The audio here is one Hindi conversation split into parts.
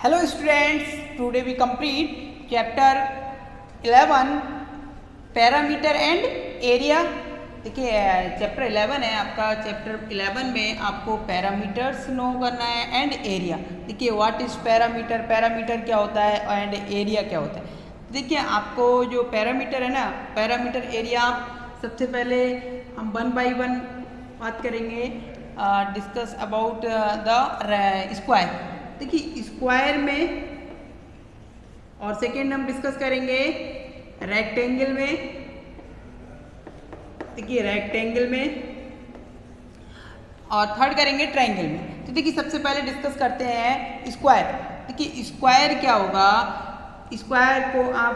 Hello students, today we complete chapter 11 parameter and area. देखिए चैप्टर 11 है आपका। चैप्टर 11 में आपको पैरामीटर्स नो करना है एंड एरिया। देखिए व्हाट इज पैरामीटर, पैरामीटर क्या होता है एंड एरिया क्या होता है। देखिए आपको जो पैरामीटर है ना, पैरामीटर एरिया, सबसे पहले हम वन बाय वन बात करेंगे, डिस्कस अबाउट द स्क्वायर। देखिए स्क्वायर में, और सेकेंड हम डिस्कस करेंगे रेक्टेंगल में। देखिए रेक्टेंगल में, और थर्ड करेंगे ट्रायंगल में। तो देखिए सबसे पहले डिस्कस करते हैं स्क्वायर। देखिए स्क्वायर क्या होगा, स्क्वायर को आप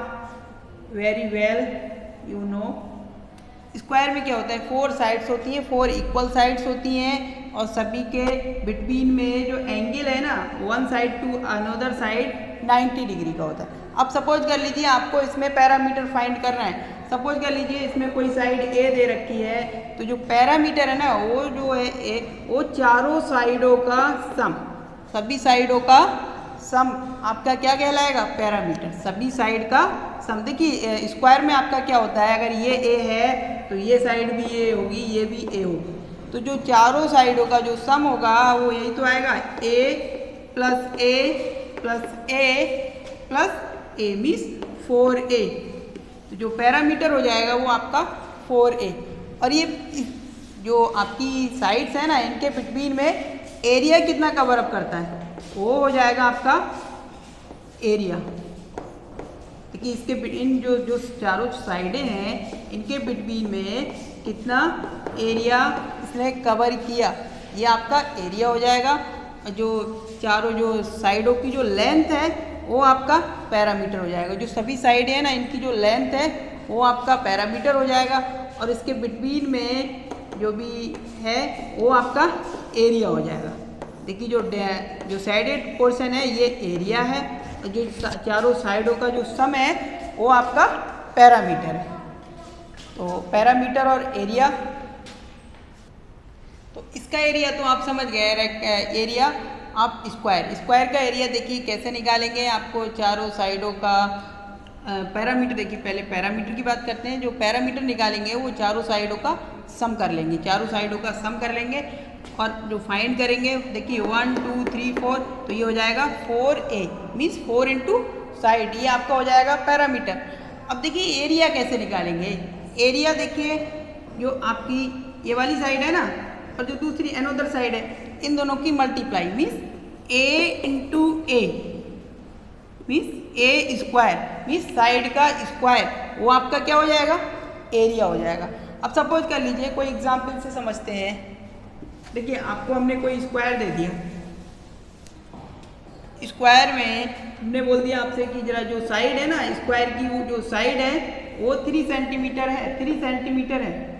very well you know. Square में क्या होता है, फोर साइड्स होती हैं, फोर इक्वल साइड्स होती हैं, और सभी के बिटवीन में जो एंगल है ना, one side to another side 90 degree का होता है। अब सपोज कर लीजिए आपको इसमें पैरामीटर फाइंड करना है। सपोज कर लीजिए इसमें कोई साइड ए दे रखी है, तो जो पैरामीटर है ना वो जो है वो चारों साइडों का सम, सभी साइडों का सम आपका क्या कहलाएगा, पैरामीटर, सभी साइड का सम। देखिए स्क्वायर में आपका क्या होता है, अगर ये ए है तो ये साइड भी ए होगी, ये भी ए होगी, तो जो चारों साइडों का जो सम होगा वो यही तो आएगा, ए plus A plus A plus A means 4a। तो जो पैरामीटर हो जाएगा वो आपका 4a। और ये जो आपकी साइड्स है ना, इनके बिटवीन में एरिया कितना कवर अप करता है, वो हो जाएगा आपका एरिया। देखिए इसके इन जो जो चारों साइडें हैं इनके बिटवीन में कितना एरिया इसने कवर किया, ये आपका एरिया हो जाएगा। जो चारों जो साइडों की जो लेंथ है वो आपका पैरामीटर हो जाएगा। जो सभी साइड है ना, इनकी जो लेंथ है वो आपका पैरामीटर हो जाएगा, और इसके बिटवीन में जो भी है वो आपका एरिया हो जाएगा। देखिए जो साइडेड पोर्शन है ये एरिया है, और जो चारों साइडों का जो सम है वो आपका पैरामीटर है। तो पैरामीटर और एरिया, तो इसका एरिया तो आप समझ गए, एरिया आप स्क्वायर का एरिया देखिए कैसे निकालेंगे। आपको चारों साइडों का पैरामीटर, देखिए पहले पैरामीटर की बात करते हैं। जो पैरामीटर निकालेंगे वो चारों साइडों का सम कर लेंगे, चारों साइडों का सम कर लेंगे, और जो फाइंड करेंगे देखिए 1 2 3 4, तो ये हो जाएगा 4a मीन्स 4 इंटू साइड, ये आपका हो जाएगा पैरामीटर। अब देखिए एरिया कैसे निकालेंगे। एरिया देखिए जो आपकी ये वाली साइड है ना, और जो दूसरी अनदर साइड है, इन दोनों की multiply means a into A means A square means side का स्क्वायर, वो आपका क्या हो जाएगा, एरिया हो जाएगा। अब सपोज कर लीजिए कोई एग्जाम्पल से समझते हैं। देखिए आपको हमने कोई स्क्वायर दे दिया, स्क्वायर में हमने बोल दिया आपसे कि जरा जो साइड है ना स्क्वायर की, वो जो साइड है वो 3 सेंटीमीटर है, 3 सेंटीमीटर है।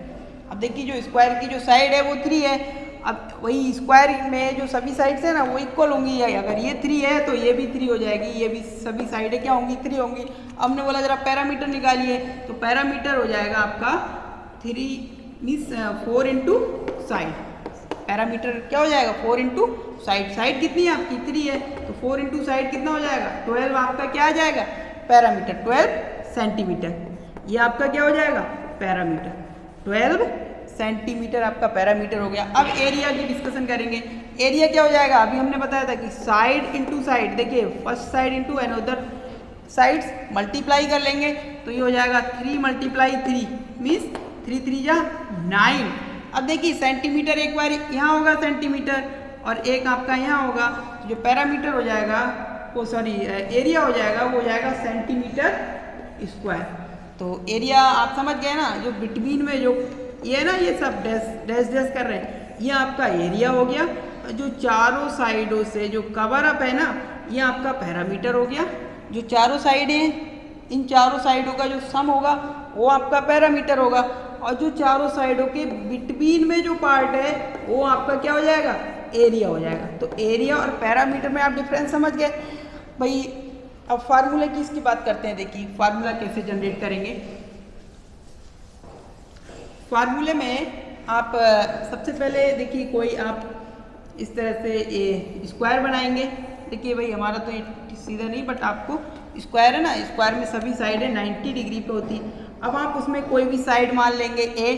अब देखिए जो स्क्वायर की जो साइड है वो 3 है। अब वही स्क्वायर में जो सभी साइड्स है ना वो इक्वल होंगी, अगर ये 3 है तो ये भी 3 हो जाएगी, ये भी सभी साइडें क्या होंगी, 3 होंगी। अब हमने बोला जरा पैरामीटर निकालिए, तो पैरामीटर हो जाएगा आपका 3 मीन्स 4 इंटू साइड। पैरामीटर क्या हो जाएगा, 4 इंटू साइड। साइड कितनी है आपकी, 3 है, तो 4 इंटू साइड कितना हो जाएगा, 12 आपका क्या आ जाएगा, पैरामीटर 12 सेंटीमीटर। ये आपका क्या हो जाएगा, पैरामीटर 12 सेंटीमीटर आपका पैरामीटर हो गया। अब एरिया की डिस्कशन करेंगे। एरिया क्या हो जाएगा, अभी हमने बताया था कि साइड इंटू साइड, देखिए first side into another sides multiply कर लेंगे, तो ये हो जाएगा 3 मल्टीप्लाई 3 मीन्स 3 3 जा 9। अब देखिए सेंटीमीटर एक बार यहाँ होगा सेंटीमीटर, और एक आपका यहाँ होगा, तो जो पैरामीटर हो जाएगा वो एरिया हो जाएगा, वो हो जाएगा सेंटीमीटर स्क्वायर। तो एरिया आप समझ गए ना, जो बिटवीन में जो ये है ना, ये सब डैश डैश कर रहे हैं, ये आपका एरिया हो गया। जो चारों साइडों से जो कवर अप है ना, ये आपका पैरामीटर हो गया। जो चारों साइड हैं, इन चारों साइडों का जो सम होगा वो आपका पैरामीटर होगा, और जो चारों साइडों के बिटवीन में जो पार्ट है वो आपका क्या हो जाएगा, एरिया हो जाएगा। तो एरिया और पैरामीटर में आप डिफरेंस समझ गए भाई। अब फार्मूले की इसकी बात करते हैं। देखिए फार्मूला कैसे जनरेट करेंगे। फार्मूले में आप सबसे पहले देखिए कोई आप इस तरह से स्क्वायर बनाएंगे, देखिए भाई हमारा तो ये सीधा नहीं, बट आपको स्क्वायर है ना, स्क्वायर में सभी साइडें 90 डिग्री पे होती है। अब आप उसमें कोई भी साइड मान लेंगे ए,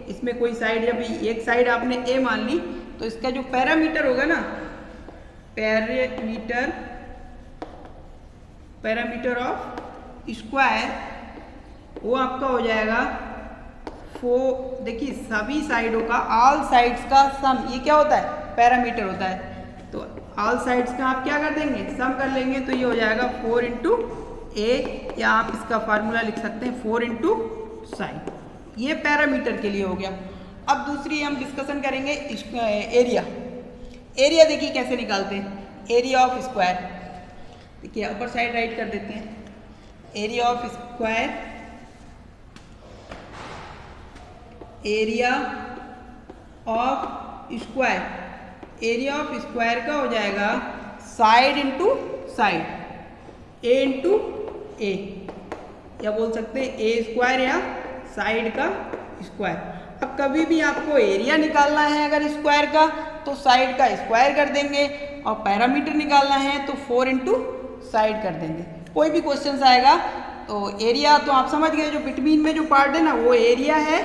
इसमें कोई साइड, जब एक साइड आपने ए मान ली तो इसका जो पैरामीटर होगा ना, पैरामीटर ऑफ स्क्वायर, वो आपका हो जाएगा देखिए सभी साइडों का, ऑल साइड्स का सम, ये क्या होता है, पैरामीटर होता है। तो ऑल साइड्स का आप क्या कर देंगे, सम कर लेंगे, तो ये हो जाएगा 4 इंटू ए, या आप इसका फार्मूला लिख सकते हैं 4 इंटू साइड। ये पैरामीटर के लिए हो गया। अब दूसरी हम डिस्कशन करेंगे एरिया। एरिया देखिए कैसे निकालते हैं, एरिया ऑफ स्क्वायर। देखिए अपर साइड राइट कर देते हैं, area of square, area of square, area of square का हो जाएगा साइड इंटू साइड, ए इंटू ए, या बोल सकते हैं ए स्क्वायर या साइड का स्क्वायर। अब कभी भी आपको एरिया निकालना है अगर स्क्वायर का, तो साइड का स्क्वायर कर देंगे, और पैरामीटर निकालना है तो 4 इंटू साइड कर देंगे। कोई भी क्वेश्चन आएगा तो एरिया तो आप समझ गए, जो बिटवीन में जो पार्ट है ना वो एरिया है,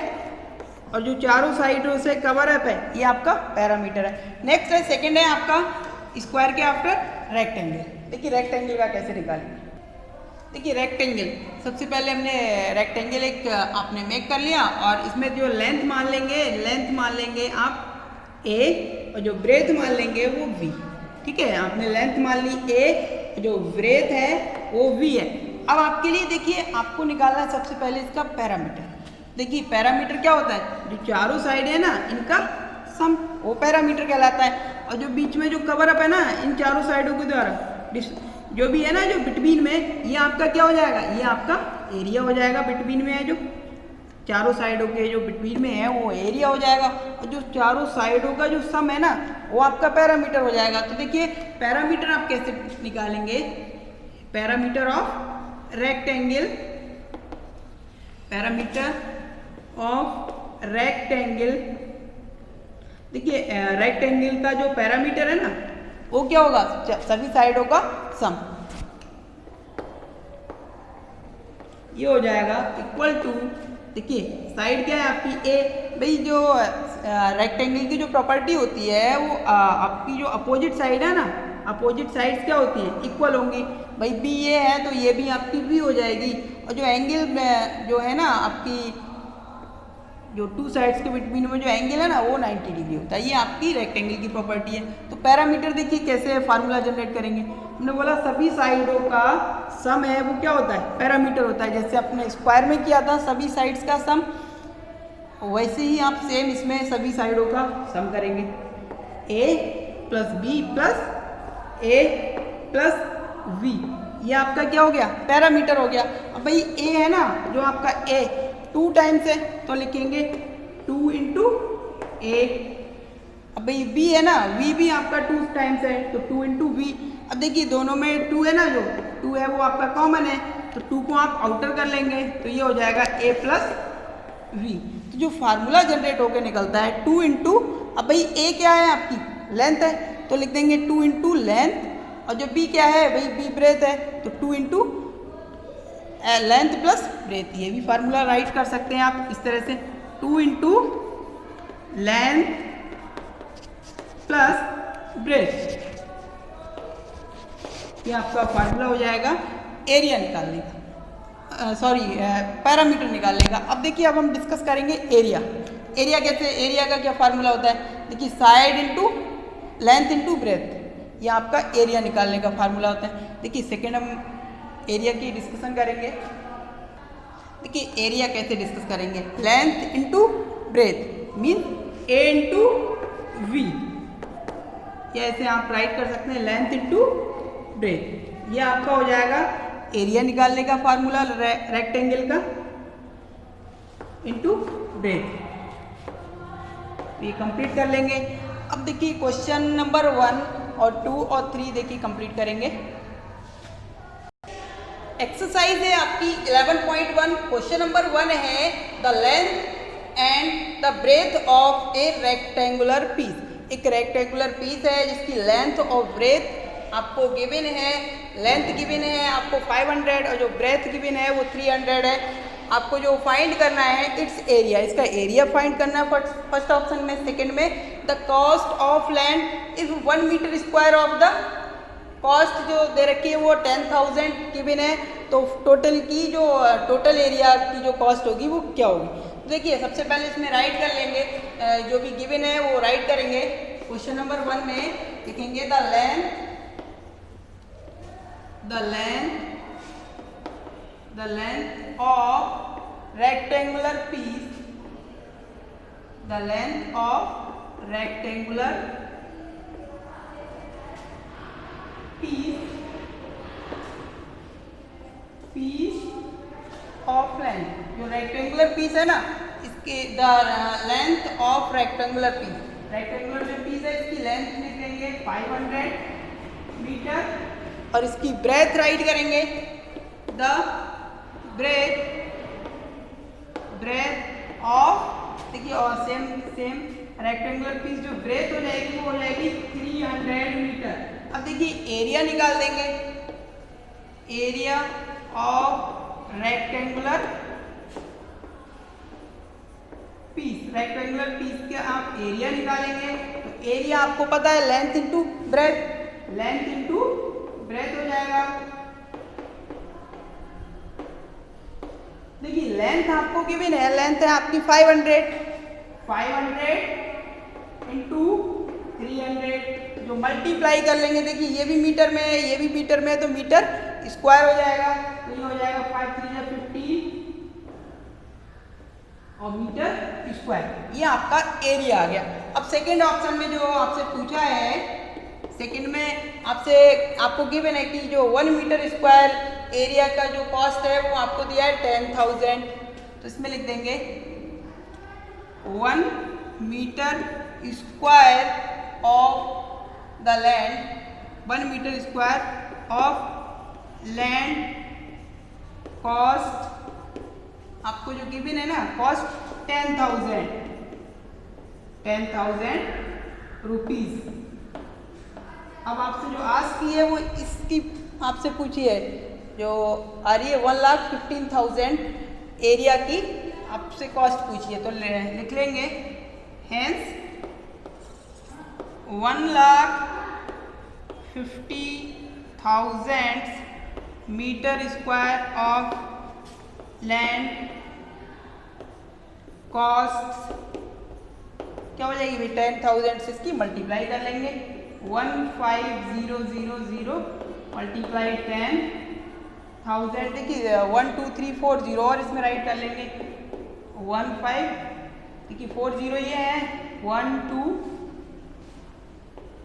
और जो चारों साइडों से कवर अप है ये आपका पैरामीटर है। नेक्स्ट है, सेकंड है आपका स्क्वायर के आफ्टर रेक्टेंगल। देखिए रेक्टेंगल का कैसे निकालेंगे। देखिए रेक्टेंगल, सबसे पहले हमने रेक्टेंगल एक आपने मेक कर लिया, और इसमें जो लेंथ मान लेंगे आप ए, और जो ब्रेथ मान लेंगे वो वी। ठीक है, आपने लेंथ मान ली ए, जो ब्रेथ है वो वी है। अब आपके लिए देखिए आपको निकालना है सबसे पहले इसका पैरामीटर। देखिए पैरामीटर क्या होता है, जो चारों साइड है ना इनका सम, वो पैरामीटर कहलाता है। और जो बीच में जो कवर अप है ना इन चारों साइडों के द्वारा, जो भी है ना जो बिटवीन में, ये आपका क्या हो जाएगा, ये आपका एरिया हो जाएगा। बिटवीन में है जो चारों साइडों के जो बिटवीन में है वो एरिया हो जाएगा, और जो चारों साइडों का जो सम है ना वो आपका पैरामीटर हो जाएगा। तो देखिए पैरामीटर आप कैसे निकालेंगे, parameter of rectangle, parameter of rectangle. देखिए रेक्टेंगल का जो पैरामीटर है ना वो क्या होगा, सभी साइडों का सम, ये हो जाएगा इक्वल टू, देखिए साइड क्या है आपकी ए। भाई जो रेक्टेंगल की जो प्रॉपर्टी होती है वो आपकी जो अपोजिट साइड है ना, अपोजिट साइड्स क्या होती है, इक्वल होंगी। भाई बी ये है तो ये भी आपकी बी हो जाएगी, और जो एंगल जो है ना आपकी जो टू साइड्स के बिटवीन में जो एंगल है ना वो 90 डिग्री होता है। ये आपकी रेक्टेंगल की प्रॉपर्टी है। तो पैरामीटर देखिए कैसे फार्मूला जनरेट करेंगे। हमने बोला सभी साइडों का सम है वो क्या होता है, पैरामीटर होता है। जैसे अपने स्क्वायर में किया था सभी साइड्स का सम, वैसे ही आप सेम इसमें सभी साइडों का सम करेंगे। A plus B plus A plus V, ये आपका क्या हो गया, पैरामीटर हो गया। अब भाई ए है ना जो आपका ए 2 टाइम्स है तो लिखेंगे 2 इंटू ए। अब भाई बी है ना, वी भी आपका 2 टाइम्स है तो 2 इंटू वी। अब देखिए दोनों में 2 है ना, जो 2 है वो आपका कॉमन है, तो 2 को आप आउटर कर लेंगे तो ये हो जाएगा ए प्लस वी। तो जो फार्मूला जनरेट होकर निकलता है 2 इंटू, अब भाई ए क्या है आपकी लेंथ है तो लिख देंगे 2 इंटू लेंथ, और जो बी क्या है भाई बी ब्रेथ है तो 2 इंटू लेंथ प्लस ब्रेथ। ये भी फार्मूला राइट कर सकते हैं आप इस तरह से, 2 इंटू लेंथ प्लस ब्रेथ। ये आपका फार्मूला हो जाएगा एरिया निकालने का, सॉरी पैरामीटर निकालने का। अब देखिए अब हम डिस्कस करेंगे एरिया। एरिया कैसे, एरिया का क्या फार्मूला होता है, देखिए side into length into breath, ये आपका एरिया निकालने का फार्मूला होता है। देखिए सेकेंड हम एरिया की डिस्कशन करेंगे। देखिए एरिया कैसे डिस्कस करेंगे, length into breadth mean A into V, या ऐसे आप राइट कर सकते हैं लेंथ इंटू ब्रेथ। ये आपका हो जाएगा एरिया निकालने का फार्मूला रेक्टेंगल का इंटू ब्रेथ। ये कंप्लीट कर लेंगे। अब देखिए क्वेश्चन नंबर 1 और 2 और 3 देखिए कंप्लीट करेंगे। एक्सरसाइज है आपकी 11.1। क्वेश्चन नंबर 1 है the length and the breadth of a rectangular piece. एक रेक्टेंगुलर पीस है जिसकी लेंथ और ब्रेथ आपको गिवन है, लेंथ गिवन है आपको 500 और जो ब्रेथ गिवन है वो 300 है। आपको जो फाइंड करना है इट्स एरिया, इसका एरिया फाइंड करना है फर्स्ट ऑप्शन में। सेकंड में the cost of land is 1 metre square of the, cost जो दे रखी है वो 10,000 गिवन है, तो टोटल की जो टोटल एरिया की जो कॉस्ट होगी वो क्या होगी। देखिए सबसे पहले इसमें राइट कर लेंगे, जो भी गिवन है वो राइट करेंगे। क्वेश्चन नंबर 1 में लिखेंगे the length of rectangular piece, the length of rectangular piece of length, जो रेक्टेंगुलर पीस है ना इसके the length of rectangular piece, rectangular जो पीस है इसकी लेंथ लिख लेंगे 500 मीटर और इसकी ब्रेथ राइट करेंगे द ब्रेथ ऑफ, देखिए और सेम रेक्टेंगुलर पीस जो ब्रेथ हो जाएगी वो हो जाएगी 300 मीटर। अब देखिए एरिया निकाल देंगे, area of rectangular piece, rectangular piece का आप एरिया निकालेंगे तो एरिया आपको पता है length into breadth, length into breadth हो जाएगा। देखिए लेंथ आपको गिवन है, लेंथ है आपकी 500 इंटू 300 जो मल्टीप्लाई कर लेंगे। देखिए ये भी मीटर में है, ये भी मीटर में है, तो मीटर स्क्वायर हो जाएगा, तो ये हो जाएगा 5 3 जा 15 और मीटर स्क्वायर, ये आपका एरिया आ गया। अब सेकेंड ऑप्शन में जो आपसे पूछा है, सेकेंड में आपको गिवन है कि जो 1 मीटर स्क्वायर एरिया का जो कॉस्ट है वो आपको दिया है 10,000, तो इसमें लिख देंगे 1 metre square of the land, 1 metre square of land cost, आपको जो गिवन है ना कॉस्ट 10,000 रुपीज। अब आपसे जो आस्क की है वो इसकी आपसे पूछी है जो आ रही है 1,15,000 एरिया की आपसे कॉस्ट पूछी है, तो लिख लेंगे hence 1,50,000 metre square of land cost क्या हो जाएगी भाई 10,000 से इसकी मल्टीप्लाई कर लेंगे 1,50,000 मल्टीप्लाई 10,000, देखिए 1 2 3 4 0 और इसमें राइट कर लेंगे 1 5, देखिए 4 0 ये है 1 2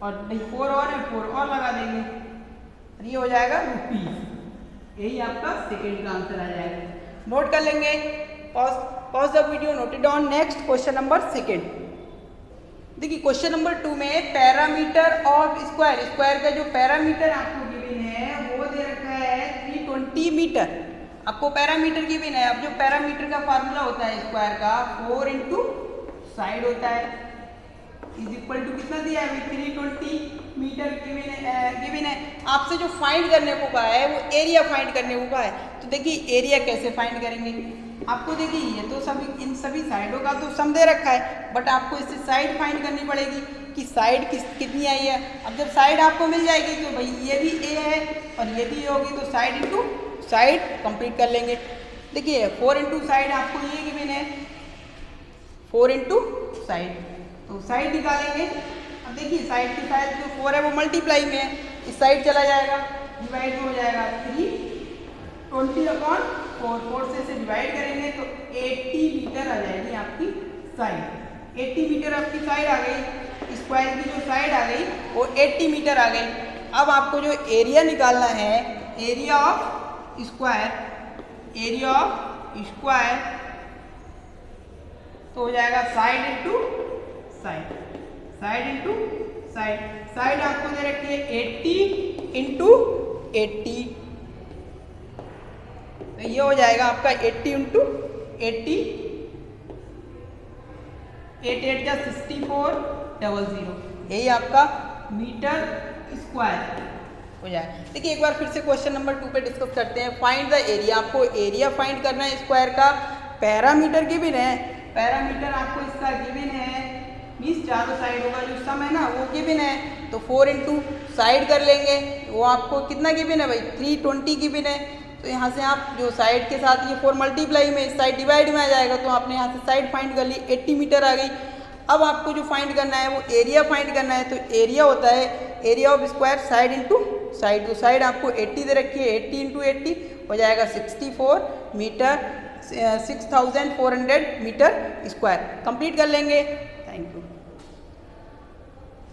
और 4 और है 4 और लगा देंगे, ये हो जाएगा रुपीज। यही आपका सेकेंड का आंसर आ जाएगा। नोट कर लेंगे, pause the video, note it down. Next question number second. देखिए क्वेश्चन नंबर 2 में पैरामीटर ऑफ स्क्वायर, स्क्वायर का जो पैरामीटर आपको गिवन है वो दे रखा है 320 मीटर, आपको पैरामीटर गिवन है। अब जो पैरामीटर का फार्मूला होता है स्क्वायर का 4 इंटू साइड होता है, इज इक्वल टू कितना दिया है 320 मीटर गिवन है। आपसे जो फाइंड करने को कहा है वो एरिया फाइंड करने को कहा है, तो देखिए एरिया कैसे फाइंड करेंगे। आपको देखिए ये तो सभी इन सभी साइडों का तो सम दे रखा है, बट आपको इससे साइड फाइंड करनी पड़ेगी कि साइड कितनी आई है। अब जब साइड आपको मिल जाएगी तो भाई ये भी ए है और ये भी ए होगी, तो साइड इंटू साइड कंप्लीट कर लेंगे। देखिए 4 इंटू साइड आपको ये गिवन है 4 इंटू साइड, तो साइड निकालेंगे। अब देखिए साइड की साइड जो 4 है वो मल्टीप्लाई में है, इस साइड चला जाएगा, डिवाइड में हो जाएगा 320/4 से डिवाइड करेंगे तो 80 मीटर आ जाएगी आपकी साइड। 80 मीटर आपकी साइड आ गई, स्क्वायर की जो साइड आ गई वो 80 मीटर आ गई। अब आपको जो एरिया निकालना है, एरिया ऑफ स्क्वायर, तो हो जाएगा साइड इंटू साइड, साइड आपको दे रखी है 80 इंटू 80, तो ये हो जाएगा आपका 80 इंटू 80, 8 8 जा 64 00, यही आपका मीटर स्क्वायर हो जाए। देखिए एक बार फिर से क्वेश्चन नंबर 2 पे डिस्कस करते हैं। फाइंड द एरिया, आपको एरिया फाइंड करना है स्क्वायर का। पैरामीटर गिवन है, पैरामीटर आपको इसका गिवन है, मीन्स चारों साइडों का जो सम है ना वो गिवन है, तो 4 इंटू साइड कर लेंगे, वो आपको कितना गिवन है भाई 320 गिवन है। तो यहाँ से आप जो साइड के साथ ये 4 मल्टीप्लाई में इस साइड डिवाइड में आ जाएगा, तो आपने यहाँ से साइड फाइंड कर ली, 80 मीटर आ गई। अब आपको जो फाइंड करना है वो एरिया फाइंड करना है, तो एरिया होता है area of square side into side, तो साइड आपको 80 दे रखी है, 80 इंटू 80 हो जाएगा 64 मीटर, 6400 मीटर स्क्वायर। कंप्लीट कर लेंगे।